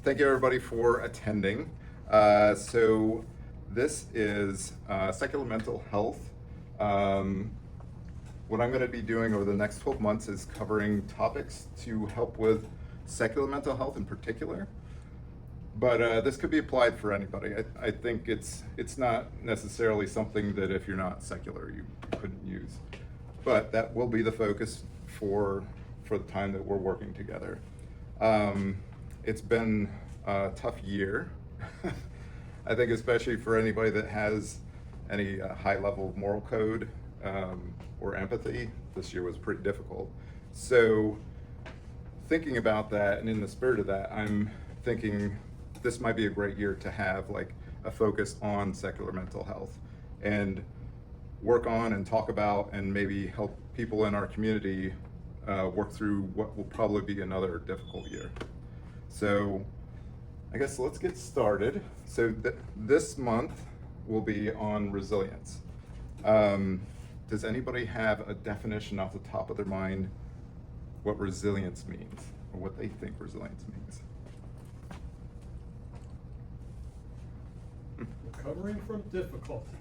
Thank you everybody for attending. So this is secular mental health. Um, what I'm going to be doing over the next 12 months is covering topics to help with secular mental health in particular. But this could be applied for anybody. I think it's not necessarily something that if you're not secular you couldn't use. But that will be the focus for the time that we're working together. It's been a tough year. I think especially for anybody that has any high level of moral code or empathy, this year was pretty difficult. So thinking about that and in the spirit of that, I'm thinking this might be a great year to have like a focus on secular mental health and work on and talk about and maybe help people in our community work through what will probably be another difficult year. So I guess let's get started. So this month will be on resilience. Does anybody have a definition off the top of their mind what resilience means or what they think resilience means? Recovering from difficulty.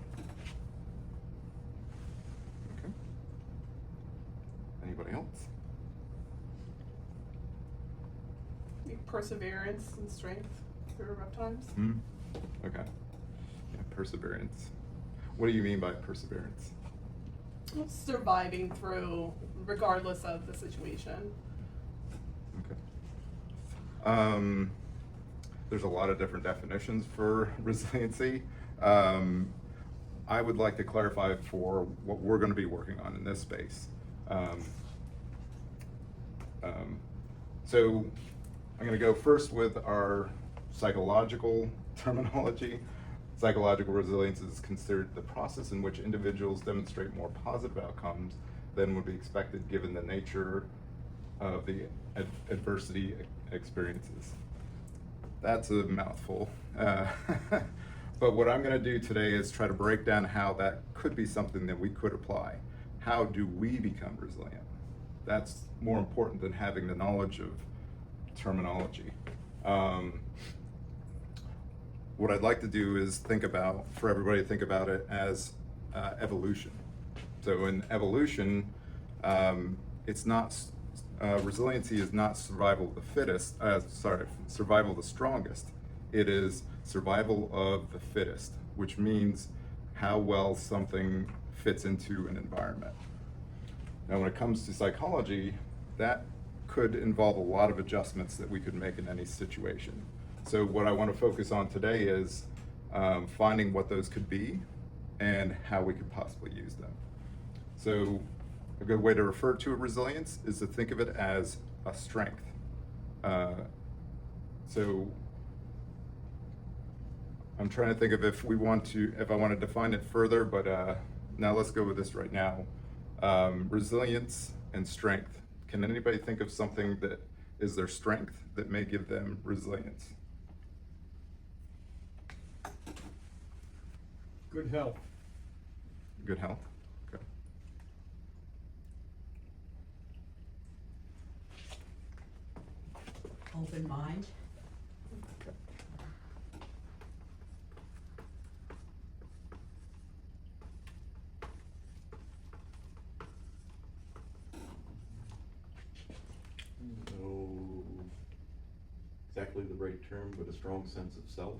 Okay. Anybody else? Perseverance and strength through rough times. Okay. Yeah, perseverance. What do you mean by perseverance? Surviving through, regardless of the situation. Okay. There's a lot of different definitions for resiliency. I would like to clarify for what we're going to be working on in this space. So I'm going to go first with our psychological terminology. Psychological resilience is considered the process in which individuals demonstrate more positive outcomes than would be expected given the nature of the adversity experiences. That's a mouthful. But what I'm going to do today is try to break down how that could be something that we could apply. How do we become resilient? That's more important than having the knowledge of terminology. What I'd like to do is for everybody to think about it as evolution. So in evolution, it's not, resiliency is not survival of the fittest, survival of the strongest. It is survival of the fittest, which means how well something fits into an environment. Now when it comes to psychology, that could involve a lot of adjustments that we could make in any situation. So what I want to focus on today is finding what those could be and how we could possibly use them. So a good way to refer to resilience is to think of it as a strength. So I'm trying to think of if I want to define it further, but now let's go with this right now. Resilience and strength. Can anybody think of something that is their strength that may give them resilience? Good health. Good health? Okay. Open mind. Okay. No, exactly the right term, but a strong sense of self.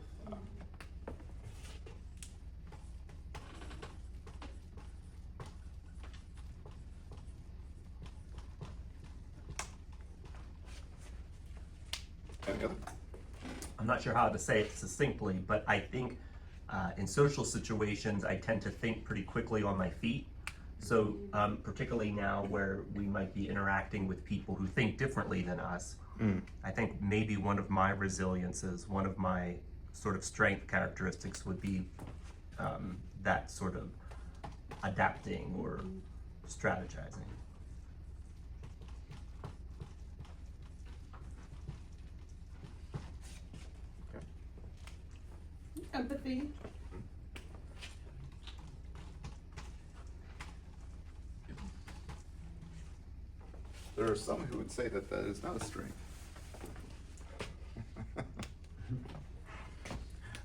Any other? I'm not sure how to say it succinctly, but I think in social situations, I tend to think pretty quickly on my feet. So particularly now where we might be interacting with people who think differently than us, I think maybe one of my resiliences, one of my sort of strength characteristics would be that sort of adapting or strategizing. Empathy. There are some who would say that that is not a strength.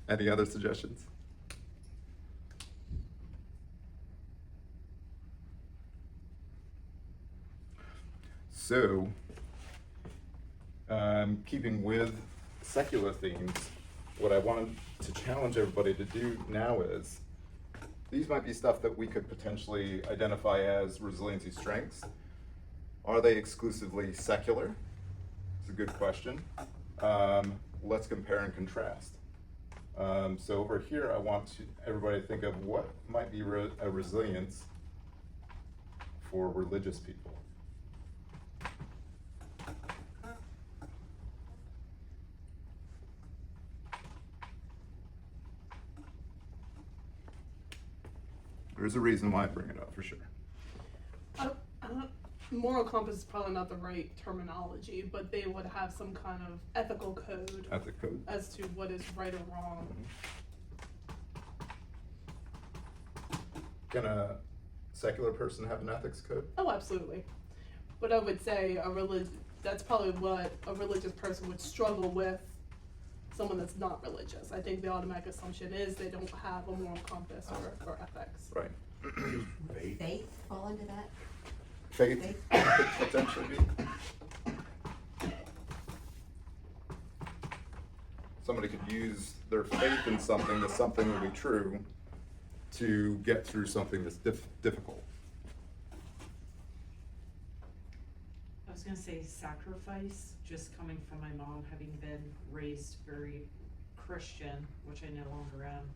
Any other suggestions? So, keeping with secular themes, what I want to challenge everybody to do now is, these might be stuff that we could potentially identify as resiliency strengths. Are they exclusively secular? It's a good question. Let's compare and contrast. So over here, I want everybody to think of what might be a resilience for religious people. There's a reason why I bring it up, for sure. Moral compass is probably not the right terminology, but they would have some kind of ethical code Ethic code. as to what is right or wrong. Can a secular person have an ethics code? Oh, absolutely. But I would say that's probably what a religious person would struggle with, someone that's not religious. I think the automatic assumption is they don't have a moral compass or ethics. Right. Faith fall into that? Faith could potentially be. Somebody could use their faith in something that something will be true to get through something that's difficult. I was gonna say sacrifice, just coming from my mom, having been raised very Christian, which I no longer am.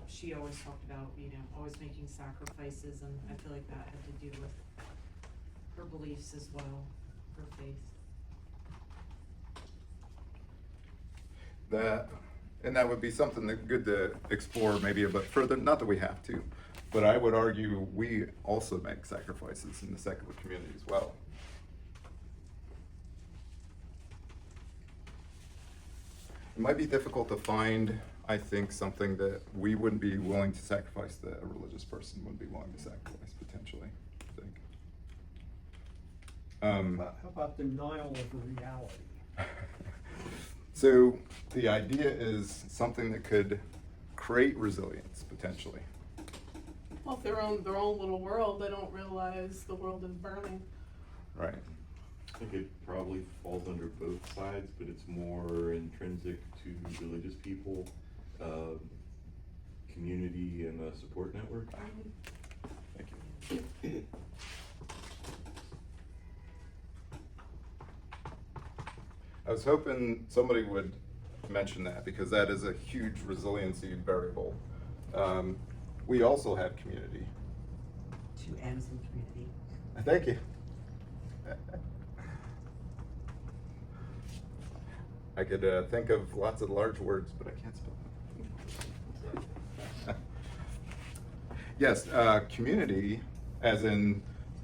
She always talked about, always making sacrifices, and I feel like that had to do with her beliefs as well, her faith. That would be something that good to explore maybe a bit further, not that we have to, but I would argue we also make sacrifices in the secular community as well. It might be difficult to find, I think, something that we wouldn't be willing to sacrifice that a religious person wouldn't be willing to sacrifice, potentially, I think. How about denial of reality? So the idea is something that could create resilience, potentially. Well, if they're in their own little world, they don't realize the world is burning. Right. I think it probably falls under both sides, but it's more intrinsic to religious people, community and a support network. Thank you. I was hoping somebody would mention that, because that is a huge resiliency variable. We also have community. 2 M's in community. Thank you. I could think of lots of large words, but I can't spell them. Yes, community, as in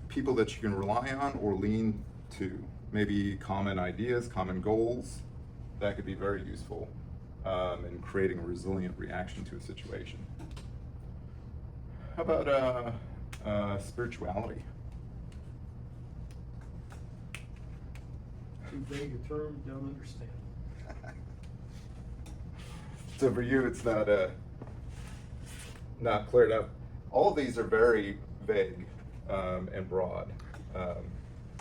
people that you can rely on or lean to. Maybe common ideas, common goals. That could be very useful in creating a resilient reaction to a situation. How about spirituality? Too vague a term, don't understand. So for you, it's not cleared up. All of these are very vague and broad.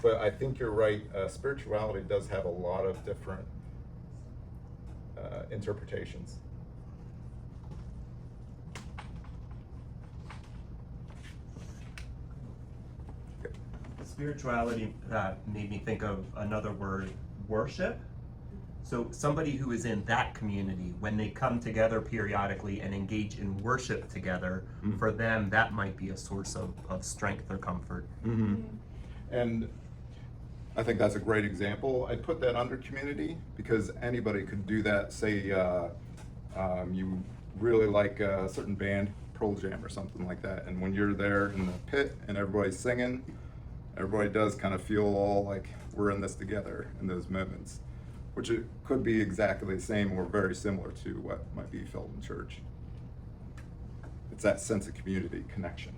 But I think you're right, spirituality does have a lot of different interpretations. Spirituality made me think of another word, worship. So somebody who is in that community, when they come together periodically and engage in worship together, for them that might be a source of strength or comfort. Mm-hmm. And I think that's a great example. I put that under community because anybody could do that. Say you really like a certain band, Pearl Jam or something like that, and when you're there in the pit and everybody's singing, everybody does kind of feel all like we're in this together in those moments, which it could be exactly the same or very similar to what might be felt in church. It's that sense of community, connection.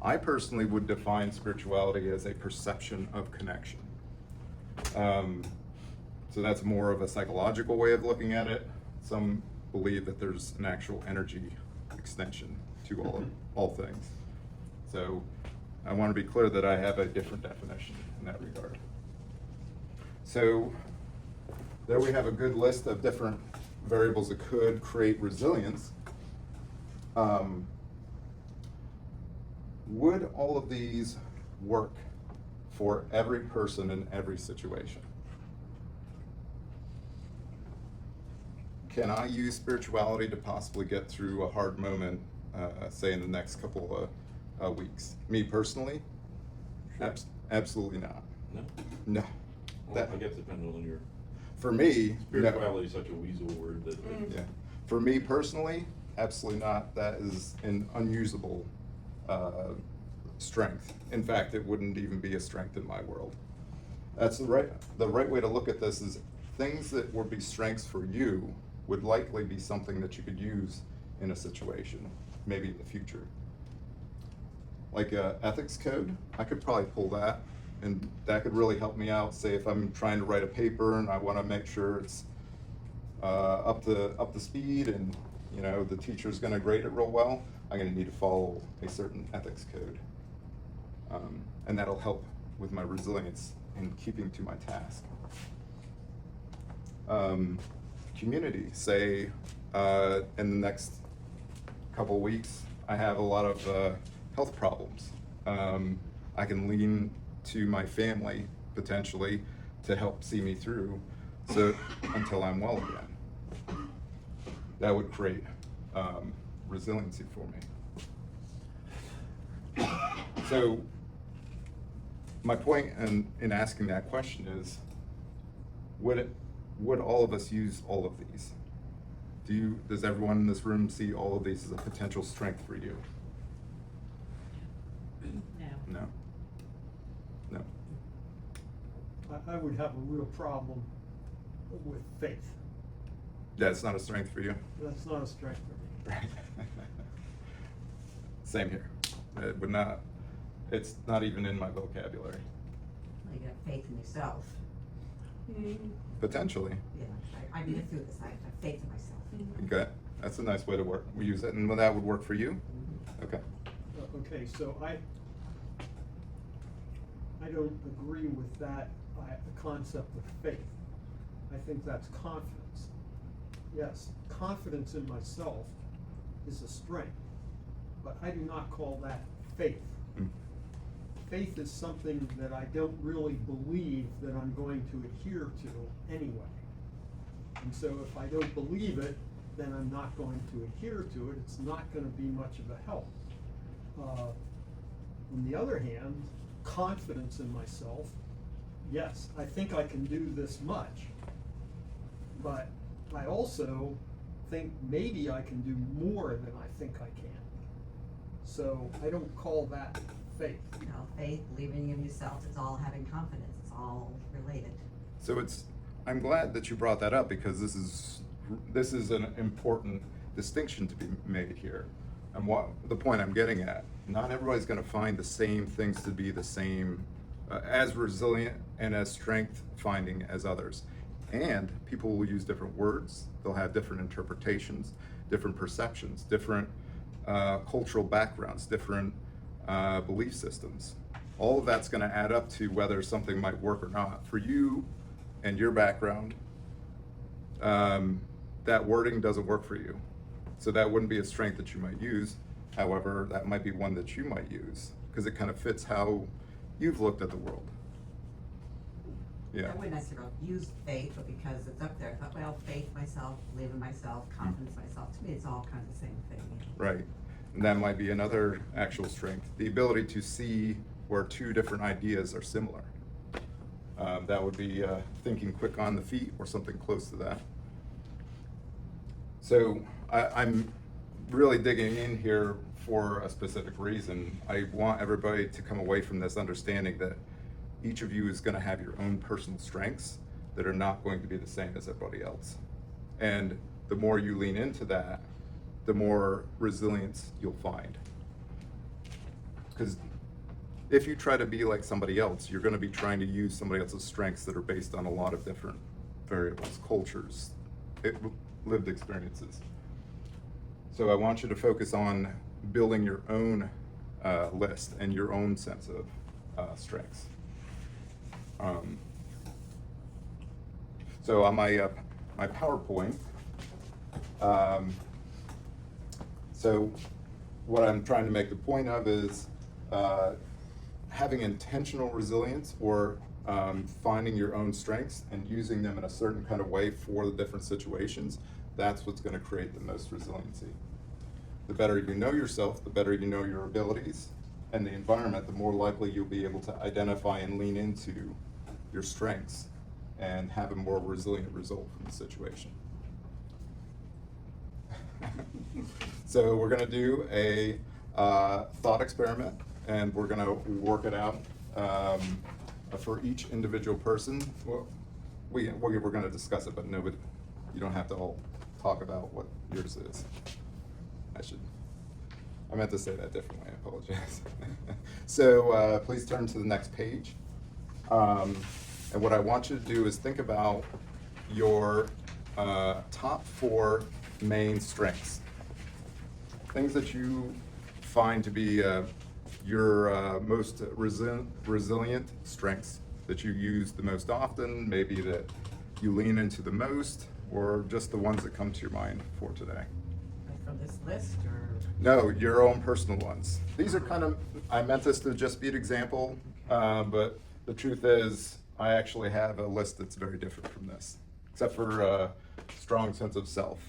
I personally would define spirituality as a perception of connection. So that's more of a psychological way of looking at it. Some believe that there's an actual energy extension to all things. So I want to be clear that I have a different definition in that regard. So there we have a good list of different variables that could create resilience. Would all of these work for every person in every situation? Can I use spirituality to possibly get through a hard moment, say in the next couple of weeks? Me personally, Sure. Absolutely not. No? No. Well, That- I guess depending on your, For me, no. spirituality is such a weasel word that. Yeah. For me personally, absolutely not. That is an unusable strength. In fact, it wouldn't even be a strength in my world. That's the right way to look at this is things that would be strengths for you would likely be something that you could use in a situation, maybe in the future. Like a ethics code, I could probably pull that, and that could really help me out. Say if I'm trying to write a paper and I want to make sure it's up to speed, and you know the teacher's going to grade it real well, I'm going to need to follow a certain ethics code, and that'll help with my resilience in keeping to my task. Community, say in the next couple weeks, I have a lot of health problems. I can lean to my family potentially to help see me through, so until I'm well again. That would create resiliency for me. So my point in asking that question is, would all of us use all of these? Does everyone in this room see all of these as a potential strength for you? No. No? No? I would have a real problem with faith. That's not a strength for you? That's not a strength for me. Right. Same here. It would not, it's not even in my vocabulary. Well, you got faith in yourself. Potentially. Yeah, I made it through this, I have faith in myself. Okay, that's a nice way to work. We use it, and that would work for you? Mhm. Okay. Okay, so I don't agree with that concept of faith. I think that's confidence. Yes, confidence in myself is a strength, but I do not call that faith. Mm. Faith is something that I don't really believe that I'm going to adhere to anyway. And so if I don't believe it, then I'm not going to adhere to it. It's not going to be much of a help. On the other hand, confidence in myself, yes, I think I can do this much, but I also think maybe I can do more than I think I can. So I don't call that faith. You know, faith, believing in yourself, it's all having confidence, it's all related. So I'm glad that you brought that up, because this is an important distinction to be made here. And the point I'm getting at, not everybody's gonna find the same things to be the same, as resilient and as strength finding as others. And people will use different words, they'll have different interpretations, different perceptions, different cultural backgrounds, different belief systems. All of that's gonna add up to whether something might work or not. For you and your background, that wording doesn't work for you. So that wouldn't be a strength that you might use. However, that might be one that you might use, because it kind of fits how you've looked at the world. Yeah. I wouldn't necessarily use faith, but because it's up there, I thought, well, faith myself, believe in myself, confidence myself, to me, it's all kind of the same thing. Right. And that might be another actual strength, the ability to see where two different ideas are similar. That would be thinking quick on the feet or something close to that. So I'm really digging in here for a specific reason. I want everybody to come away from this understanding that each of you is going to have your own personal strengths that are not going to be the same as everybody else. And the more you lean into that, the more resilience you'll find. Because if you try to be like somebody else, you're going to be trying to use somebody else's strengths that are based on a lot of different variables, cultures, lived experiences. So I want you to focus on building your own list and your own sense of strengths. So on my PowerPoint, so what I'm trying to make the point of is having intentional resilience, or finding your own strengths and using them in a certain kind of way for the different situations. That's what's going to create the most resiliency. The better you know yourself, the better you know your abilities and the environment, the more likely you'll be able to identify and lean into your strengths and have a more resilient result from the situation. So we're going to do a thought experiment, and we're going to work it out for each individual person. Well, we're going to discuss it, but nobody, you don't have to all talk about what yours is. I meant to say that differently, I apologize. So please turn to the next page. And what I want you to do is think about your top 4 main strengths. Things that you find to be your most resilient strengths, that you use the most often, maybe that you lean into the most, or just the ones that come to your mind for today. Like from this list, or? No, your own personal ones. These are kind of, I meant this to just be an example, but the truth is, I actually have a list that's very different from this, except for a strong sense of self,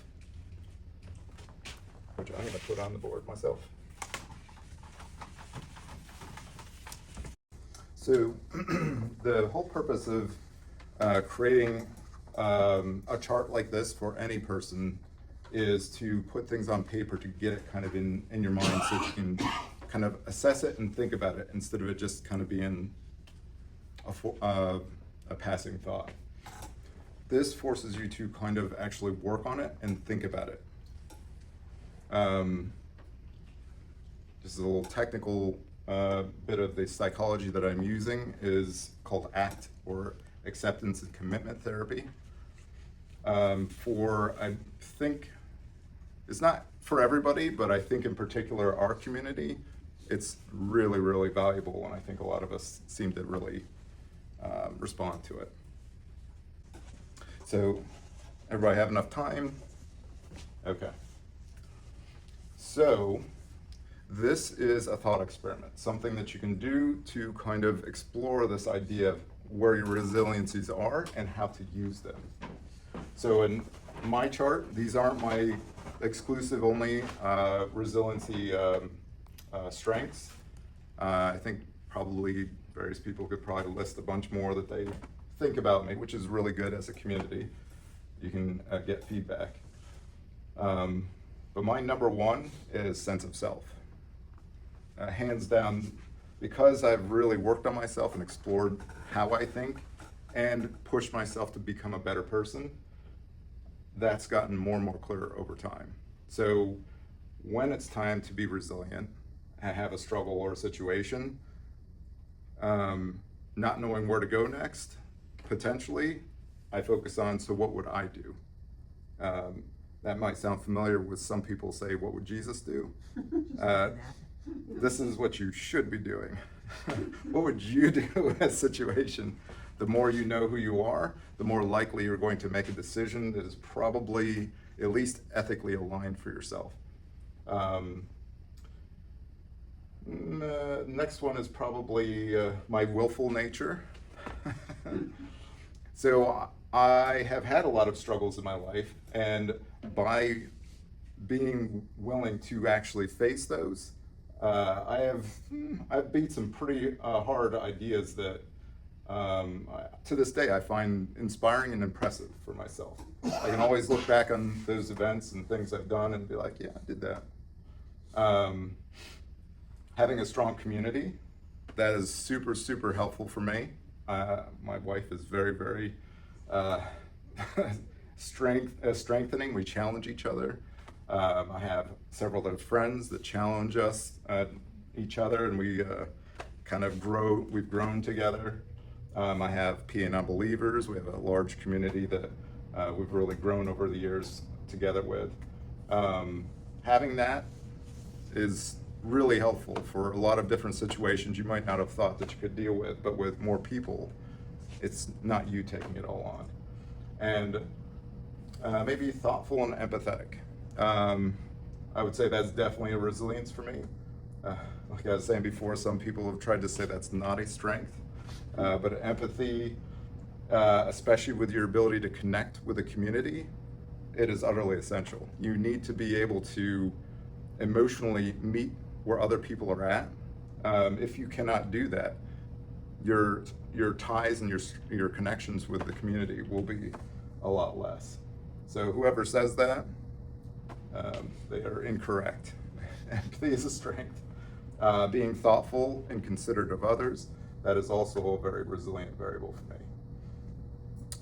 which I'm going to put on the board myself. So the whole purpose of creating a chart like this for any person is to put things on paper to get it kind of in your mind, so you can kind of assess it and think about it instead of it just kind of being a passing thought. This forces you to kind of actually work on it and think about it. Just a little technical bit of the psychology that I'm using is called ACT, or acceptance and commitment therapy. I think it's not for everybody, but I think in particular our community, it's really, really valuable, and I think a lot of us seem to really respond to it. So, everybody have enough time? Okay. So, this is a thought experiment, something that you can do to kind of explore this idea of where your resiliencies are and how to use them. So in my chart, these aren't my exclusive only resiliency strengths. I think probably various people could probably list a bunch more that they think about me, which is really good as a community. You can get feedback. But my number 1 is sense of self. Hands down, because I've really worked on myself and explored how I think and pushed myself to become a better person, that's gotten more and more clear over time. So when it's time to be resilient, I have a struggle or a situation, not knowing where to go next, potentially, I focus on, so what would I do? That might sound familiar with some people say, what would Jesus do? This is what you should be doing. What would you do in a situation? The more you know who you are, the more likely you're going to make a decision that is probably at least ethically aligned for yourself. Next one is probably my willful nature. So I have had a lot of struggles in my life, and by being willing to actually face those, I've beat some pretty hard ideas that to this day I find inspiring and impressive for myself. I can always look back on those events and things I've done and be like, yeah, I did that. Having a strong community, that is super, super helpful for me. My wife is very, very strengthening. We challenge each other. I have several other friends that challenge us, each other, and we kind of grow. We've grown together. I have PA Nonbelievers. We have a large community that we've really grown over the years together with. Having that is really helpful for a lot of different situations you might not have thought that you could deal with, but with more people, it's not you taking it all on. And maybe thoughtful and empathetic. I would say that's definitely a resilience for me. Like I was saying before, some people have tried to say that's not a strength, but empathy, especially with your ability to connect with a community, it is utterly essential. You need to be able to emotionally meet where other people are at. If you cannot do that, your ties and your connections with the community will be a lot less. So whoever says that, they are incorrect. Empathy is a strength. Being thoughtful and considerate of others, that is also a very resilient variable for me.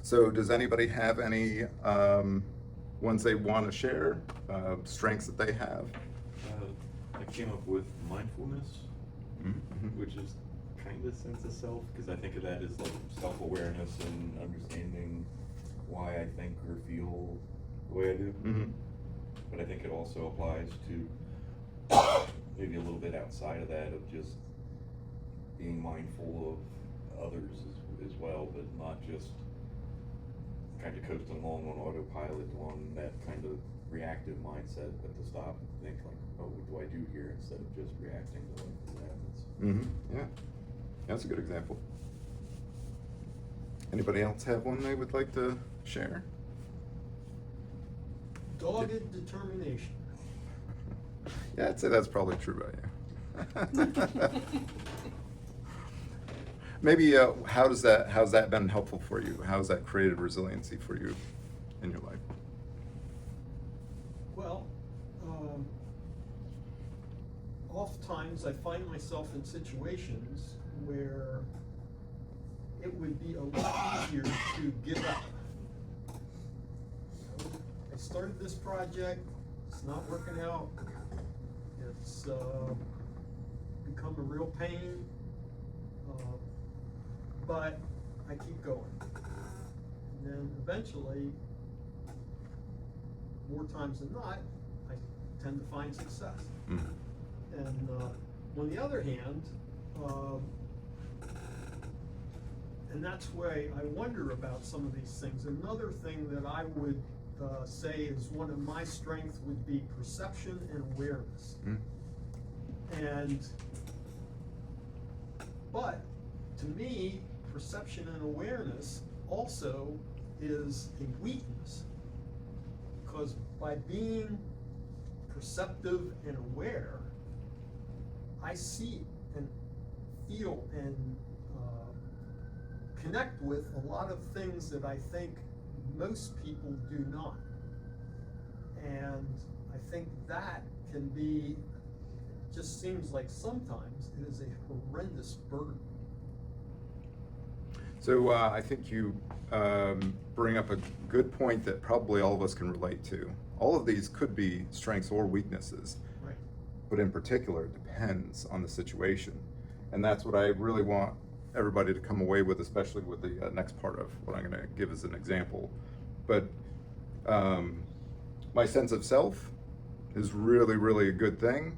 So does anybody have any ones they want to share, strengths that they have? I came up with mindfulness, Mm-hmm. which is kind of sense of self, because I think of that as like self-awareness and understanding why I think or feel the way I do. Mm-hmm. But I think it also applies to maybe a little bit outside of that, of just being mindful of others as well, but not just kind of coasting along on autopilot, on that kind of reactive mindset, but to stop and think like, oh, what do I do here, instead of just reacting to what happens. Mm-hmm. Yeah, that's a good example. Anybody else have one they would like to share? Dogged determination. Yeah, I'd say that's probably true about you. Maybe how's that been helpful for you? How's that created resiliency for you in your life? Well, oftentimes I find myself in situations where it would be a lot easier to give up. I started this project, it's not working out, it's become a real pain, but I keep going. And then eventually, more times than not, I tend to find success. Mm-hmm. And on the other hand, and that's why I wonder about some of these things. Another thing that I would say is one of my strengths would be perception and awareness. Mm-hmm. But to me, perception and awareness also is a weakness, because by being perceptive and aware, I see and feel and connect with a lot of things that I think most people do not. And I think that can be, it just seems like sometimes it is a horrendous burden. So I think you bring up a good point that probably all of us can relate to. All of these could be strengths or weaknesses, Right. but in particular, it depends on the situation. And that's what I really want everybody to come away with, especially with the next part of what I'm going to give as an example. But my sense of self is really, really a good thing,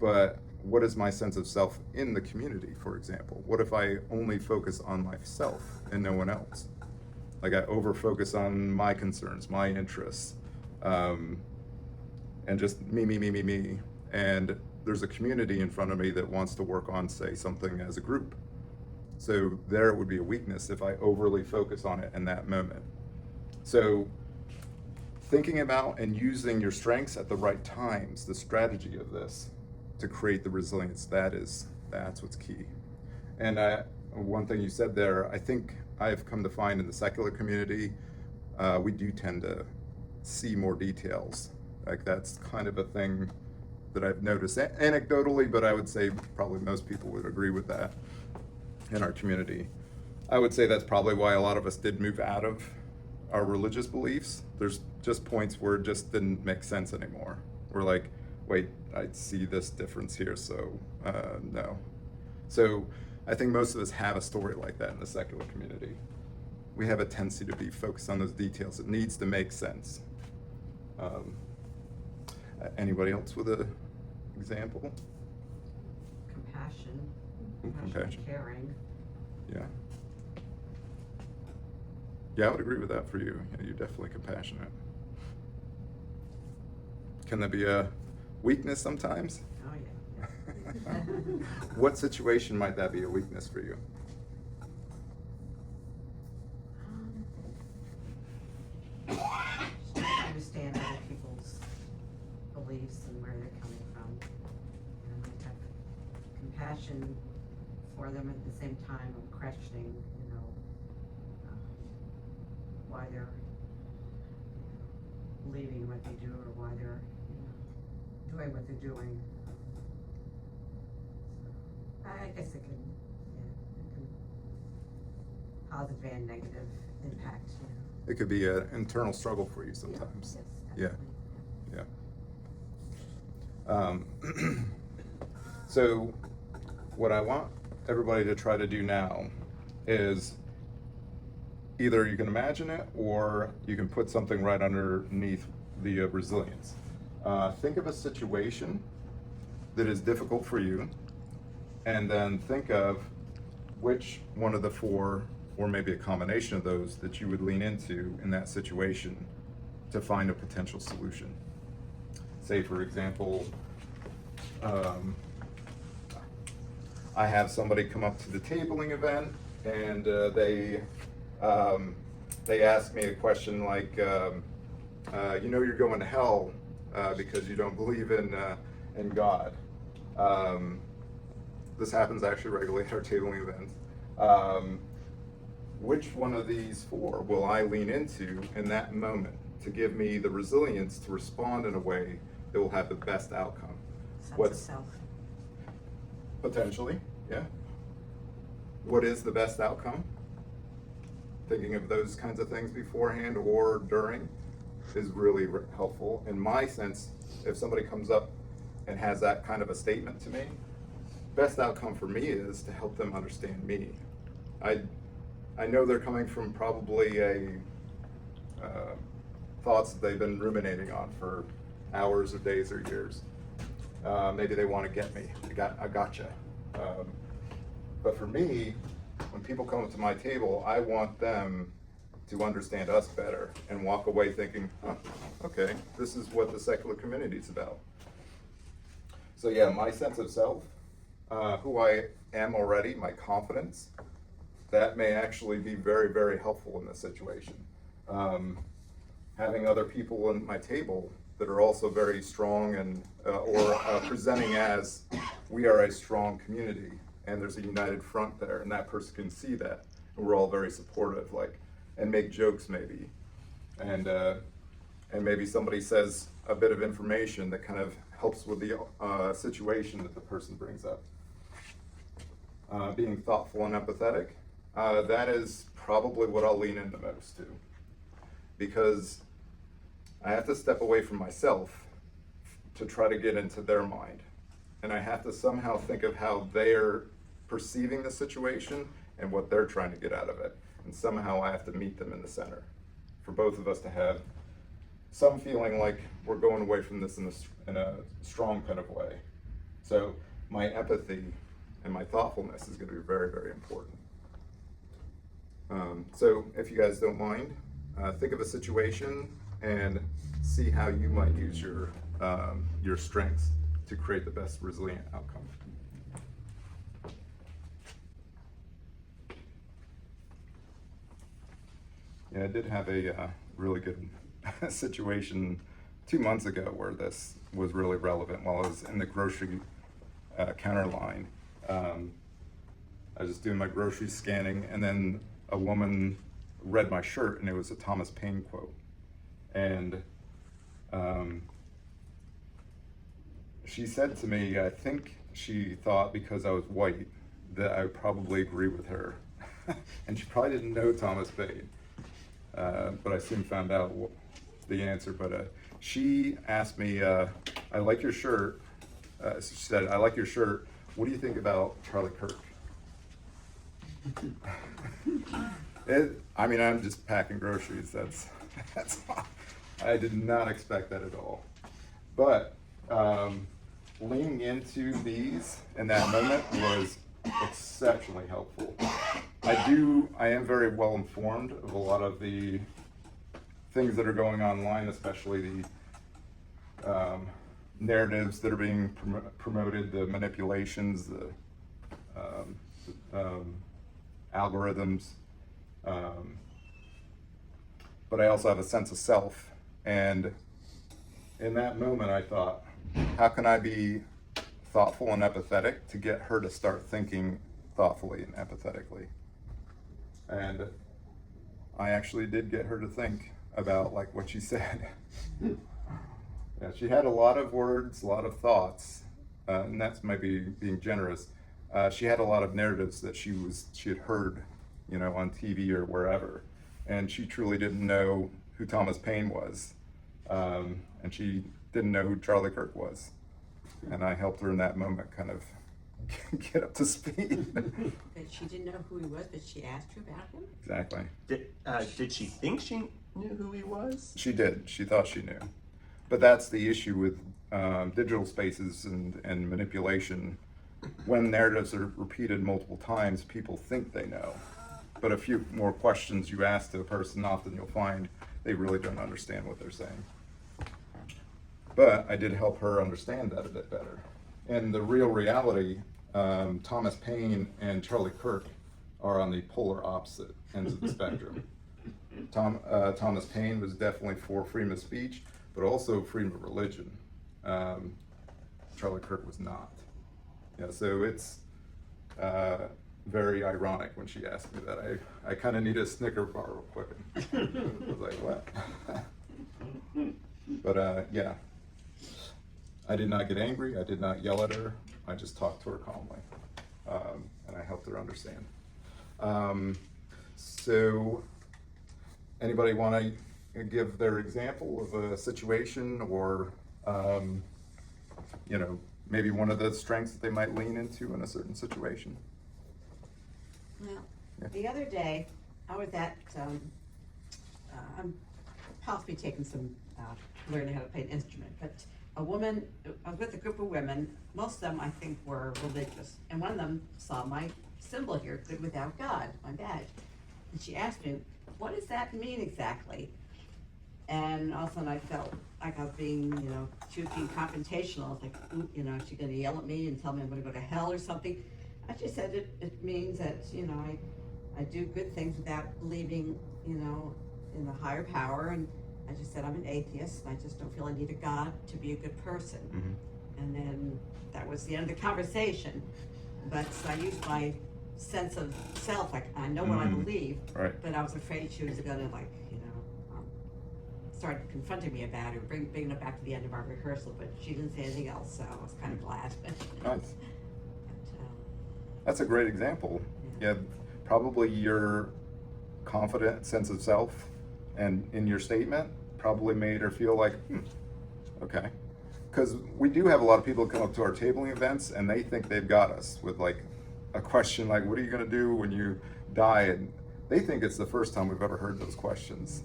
but what is my sense of self in the community, for example? What if I only focus on myself and no one else? Like I over-focus on my concerns, my interests, and just me. And there's a community in front of me that wants to work on, say, something as a group. So there would be a weakness if I overly focus on it in that moment. So thinking about and using your strengths at the right times, the strategy of this to create the resilience, that's what's key. And one thing you said there, I think I've come to find in the secular community, we do tend to see more details. Like that's kind of a thing that I've noticed anecdotally, but I would say probably most people would agree with that in our community. I would say that's probably why a lot of us did move out of our religious beliefs. There's just points where it just didn't make sense anymore. We're like, wait, I see this difference here, so no. So I think most of us have a story like that in the secular community. We have a tendency to be focused on those details. It needs to make sense. Anybody else with an example? Compassion, Compassion. caring. Yeah. Yeah, I would agree with that for you. Yeah, you're definitely compassionate. Can that be a weakness sometimes? Oh, yeah. What situation might that be a weakness for you? Understand other people's beliefs and where they're coming from. And I might have compassion for them at the same time of questioning, why they're believing what they do or why they're, doing what they're doing. So, I guess it can positive and negative impact, It could be an internal struggle for you sometimes. Yes, Yeah. definitely. Yeah. So what I want everybody to try to do now is either you can imagine it or you can put something right underneath the resilience. Think of a situation that is difficult for you, and then think of which one of the four, or maybe a combination of those, that you would lean into in that situation to find a potential solution. Say, for example, I have somebody come up to the tabling event, and they ask me a question like, you're going to hell because you don't believe in God. This happens actually regularly at our tabling events. Which one of these four will I lean into in that moment to give me the resilience to respond in a way that will have the best outcome? Sense of self. Potentially, yeah. What is the best outcome? Thinking of those kinds of things beforehand or during is really helpful. In my sense, if somebody comes up and has that kind of a statement to me, best outcome for me is to help them understand me. I know they're coming from probably thoughts that they've been ruminating on for hours or days or years. Maybe they want to get me. I gotcha. But for me, when people come to my table, I want them to understand us better and walk away thinking, oh, okay, this is what the secular community is about. So yeah, my sense of self, who I am already, my confidence, that may actually be very, very helpful in this situation. Having other people at my table that are also very strong and or presenting as we are a strong community and there's a united front there, and that person can see that, and we're all very supportive, and make jokes maybe, and maybe somebody says a bit of information that kind of helps with the situation that the person brings up. Being thoughtful and empathetic, that is probably what I'll lean into most to, because I have to step away from myself to try to get into their mind. And I have to somehow think of how they're perceiving the situation and what they're trying to get out of it. And somehow I have to meet them in the center for both of us to have some feeling like we're going away from this in a strong kind of way. So my empathy and my thoughtfulness is going to be very, very important. So if you guys don't mind, think of a situation and see how you might use your strengths to create the best resilient outcome. Yeah, I did have a really good situation 2 months ago where this was really relevant. While I was in the grocery counter line, I was just doing my grocery scanning, and then a woman read my shirt, and it was a Thomas Paine quote. And she said to me, I think she thought because I was white that I would probably agree with her. And she probably didn't know Thomas Paine, but I soon found out the answer. But she asked me, I like your shirt. She said, I like your shirt. What do you think about Charlie Kirk? I mean, I'm just packing groceries. That's I did not expect that at all. But leaning into these in that moment was exceptionally helpful. I am very well informed of a lot of the things that are going online, especially the narratives that are being promoted, the manipulations, the algorithms. But I also have a sense of self. And in that moment, I thought, how can I be thoughtful and empathetic to get her to start thinking thoughtfully and empathetically? And I actually did get her to think about like what she said. Yeah, she had a lot of words, a lot of thoughts, and that's maybe being generous. She had a lot of narratives that she had heard, on TV or wherever, and she truly didn't know who Thomas Paine was, and she didn't know who Charlie Kirk was, and I helped her in that moment kind of get up to speed. That she didn't know who he was, but she asked you about him? Exactly. Did she think she knew who he was? She did. She thought she knew. But that's the issue with digital spaces and manipulation. When narratives are repeated multiple times, people think they know. But a few more questions you ask to a person, often you'll find they really don't understand what they're saying. But I did help her understand that a bit better. And the real reality, Thomas Paine and Charlie Kirk are on the polar opposite ends of the spectrum. Thomas Paine was definitely for freedom of speech, but also freedom of religion. Charlie Kirk was not. Yeah, so it's very ironic when she asked me that. I kind of need a Snicker bar real quick. I was like, what? But yeah, I did not get angry. I did not yell at her. I just talked to her calmly, and I helped her understand. So, anybody want to give their example of a situation, or maybe one of the strengths that they might lean into in a certain situation? Well, Yeah. the other day, I was at, I'm possibly taking some, learning how to play an instrument, but I was with a group of women, most of them I think were religious, and one of them saw my symbol here, Good Without God, my badge. And she asked me, what does that mean exactly? And all of a sudden I felt like I was being, she was being confrontational. I was like, is she gonna yell at me and tell me I'm gonna go to hell or something? I just said it means that, I do good things without believing, in the higher power. And I just said I'm an atheist and I just don't feel I need a God to be a good person. Mm-hmm. And then that was the end of the conversation. But I used my sense of self, like I know what I believe, Right. but I was afraid she was gonna start confronting me about it, bringing it back to the end of our rehearsal, but she didn't say anything else, so I was kind of glad. Nice. That's a great example. Yeah, probably your confident sense of self and in your statement probably made her feel like, okay. Because we do have a lot of people come up to our tabling events and they think they've got us with like a question like, what are you gonna do when you die? And they think it's the first time we've ever heard those questions.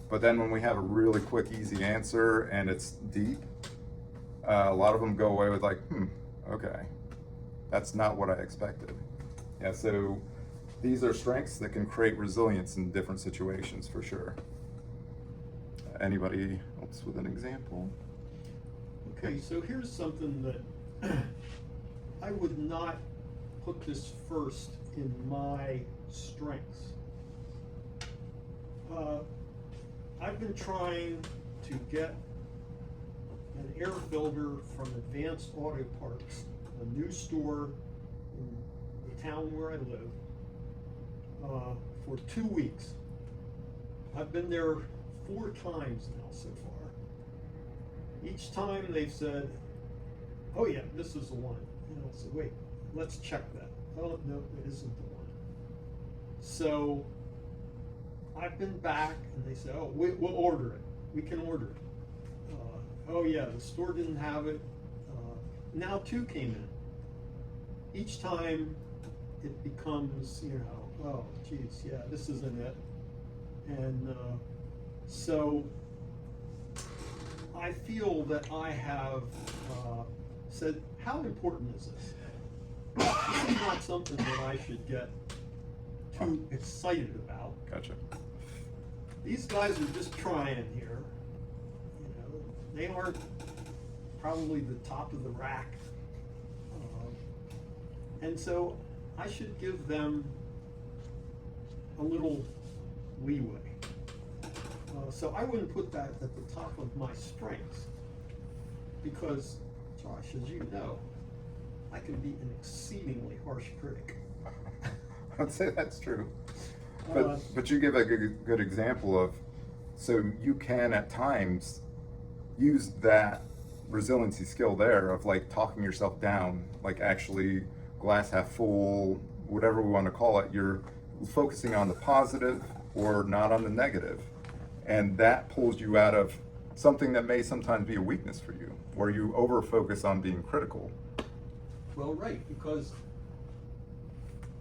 But then when we have a really quick, easy answer and it's deep, a lot of them go away with like, okay, that's not what I expected. Yeah, so these are strengths that can create resilience in different situations for sure. Anybody else with an example? Okay, so here's something that I would not put this first in my strengths. I've been trying to get an air filter from Advanced Auto Parts, a new store in the town where I live, for 2 weeks. I've been there 4 times now so far. Each time they've said, oh yeah, this is the one. So wait, let's check that. Oh no, it isn't the one. So I've been back and they say, oh, we'll order it. We can order it. Oh yeah, the store didn't have it. Now 2 came in. Each time it becomes, oh, geez, yeah, this isn't it. And so I feel that I have said, how important is this? This is not something that I should get too excited about. Gotcha. These guys are just trying here. You know, they aren't probably the top of the rack. And so I should give them a little leeway. So I wouldn't put that at the top of my strengths because, Josh, as you know, I can be an exceedingly harsh critic. I'd say that's true. Uh, But you give a good example of, so you can at times use that resiliency skill there of like talking yourself down, like actually glass half full, whatever we want to call it. You're focusing on the positive or not on the negative. And that pulls you out of something that may sometimes be a weakness for you, where you over focus on being critical. Well, right, because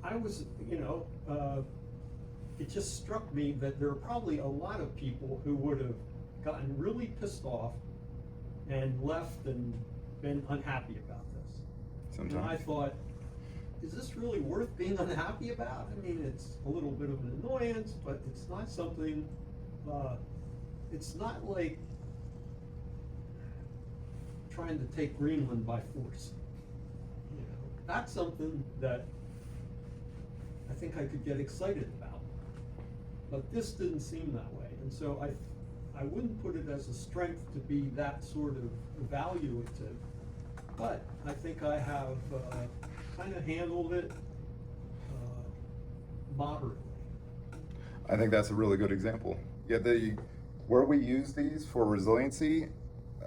I was, it just struck me that there are probably a lot of people who would have gotten really pissed off and left and been unhappy about this. And I Sometimes. thought, is this really worth being unhappy about? I mean, it's a little bit of an annoyance, but it's not something, it's not like trying to take Greenland by force. You know, that's something that I think I could get excited about. But this didn't seem that way, and so I wouldn't put it as a strength to be that sort of evaluative, but I think I have kind of handled it moderately. I think that's a really good example. Yeah, where we use these for resiliency,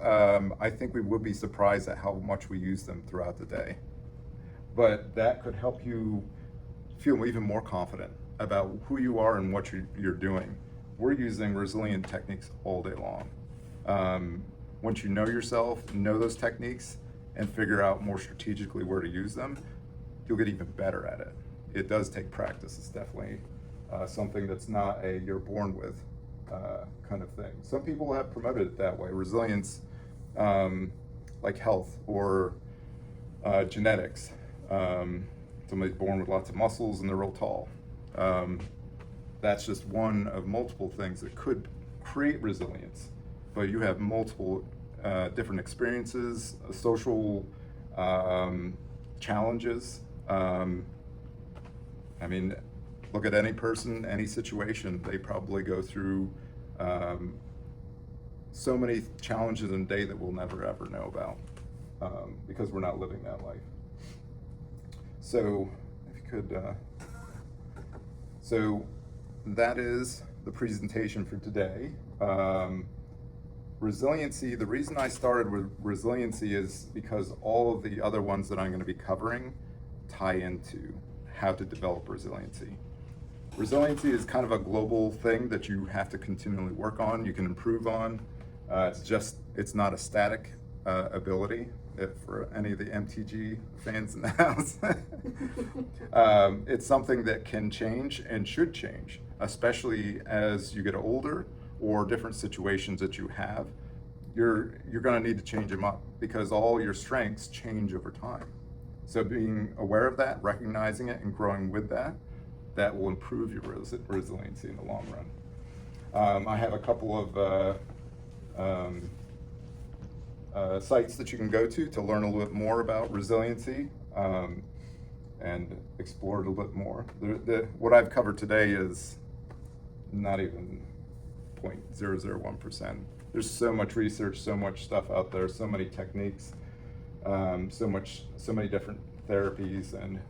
I think we would be surprised at how much we use them throughout the day. But that could help you feel even more confident about who you are and what you're doing. We're using resilient techniques all day long. Once you know yourself, know those techniques, and figure out more strategically where to use them, you'll get even better at it. It does take practice. It's definitely something that's not a you're born with kind of thing. Some people have promoted it that way. Resilience, like health or genetics. Somebody's born with lots of muscles and they're real tall. That's just one of multiple things that could create resilience. But you have multiple different experiences, social challenges. I mean, look at any person, any situation, they probably go through so many challenges in a day that we'll never ever know about because we're not living that life. So, if you could, so that is the presentation for today. Resiliency, the reason I started with resiliency is because all of the other ones that I'm going to be covering tie into how to develop resiliency. Resiliency is kind of a global thing that you have to continually work on, you can improve on. It's not a static ability. If for any of the MTG fans in the house, it's something that can change and should change, especially as you get older or different situations that you have. You're going to need to change them up because all your strengths change over time. So being aware of that, recognizing it, and growing with that will improve your resiliency in the long run. I have a couple of sites that you can go to learn a little bit more about resiliency and explore it a little bit more. What I've covered today is not even 0.001%. There's so much research, so much stuff out there, so many techniques, so many different therapies and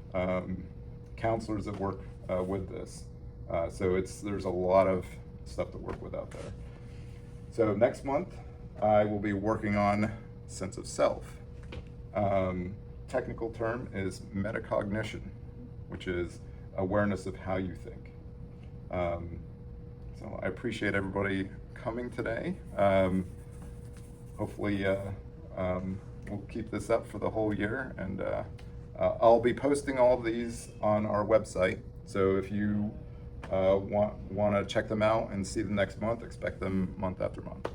counselors that work with this. So there's a lot of stuff to work with out there. So next month, I will be working on sense of self. Technical term is metacognition, which is awareness of how you think. So I appreciate everybody coming today. Hopefully we'll keep this up for the whole year, and I'll be posting all of these on our website, So if you want to check them out and see them next month, expect them month after month.